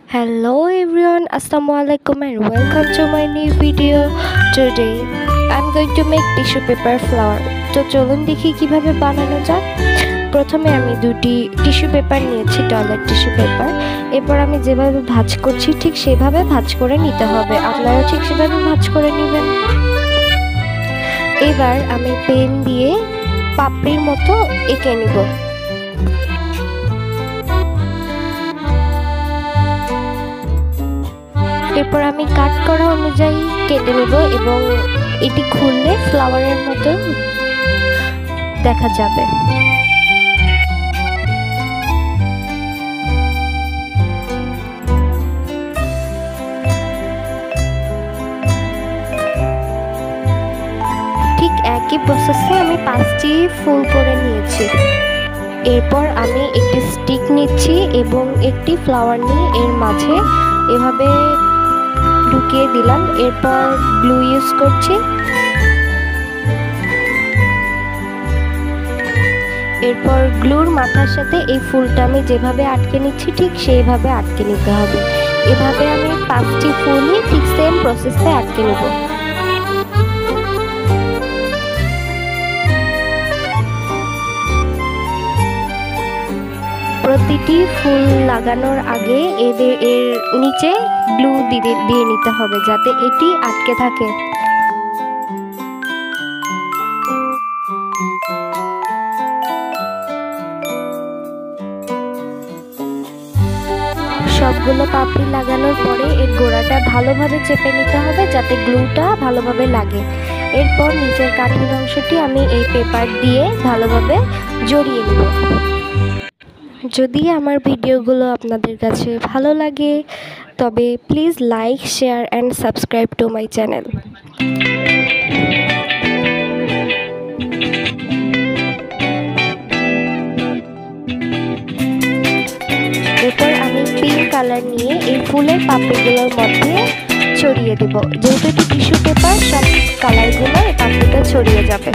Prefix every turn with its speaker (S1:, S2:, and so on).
S1: Hello everyone, Assalamualaikum and welcome to my new video. Today I'm going to make tissue paper flower. তো চলুন দেখি কিভাবে বানানো যায়। প্রথমে আমি দুটি টিস্যু পেপার নিয়েছি, টয়লেট টিস্যু পেপার। এরপর আমি যেভাবে ভাঁজ করছি ঠিক সেভাবে ভাঁজ করে নিতে হবে, আপনারা ঠিক সেভাবে ভাঁজ করে নেবেন। এবার আমি পেন দিয়ে পাপড়ির মতো এঁকে নিব। এরপর আমি কাট করা অনুযায়ী কেটে নিব এবং এটি খুললে ফ্লাওয়ারের মতো দেখা যাবে। ঠিক একই প্রসেসে আমি 5টি ফুল করে নিয়েছি। এরপর আমি একটি স্টিক নিচ্ছি এবং একটি ফ্লাওয়ার নিয়ে এর মাঝে এভাবে ঢুকিয়ে দিলাম। এরপর গ্লু ইউজ করছি। এরপর গ্লুর মাথার সাথে এই ফুলটা আমি যেভাবে আটকে নিচ্ছি ঠিক সেইভাবে আটকে নিতে হবে। এভাবে আমি 5টি ফুলই ঠিক সেম প্রসেসে আটকে নেব। প্রতিটি ফুল লাগানোর আগে এর নিচে গ্লু দিয়ে নিতে হবে যাতে এটি আটকে থাকে। সবগুলো পাপড়ি লাগানোর পরে এর গোড়াটা ভালোভাবে চেপে নিতে হবে যাতে গ্লুটা ভালোভাবে লাগে। এরপর নিচের কাঠের অংশটি আমি এই পেপার দিয়ে ভালোভাবে জড়িয়ে নেব। যদি আমার ভিডিওগুলো আপনাদের কাছে ভালো লাগে তবে please like, share and subscribe to my channel. এরপর আমি পিঙ্ক কালার নিয়ে এই ফুলের পাপড়িগুলোর মধ্যে ছড়িয়ে দেব। যেহেতু এটি টিস্যু পেপার, সব কালারগুলো এই পাপড়িতে ছড়িয়ে যাবে।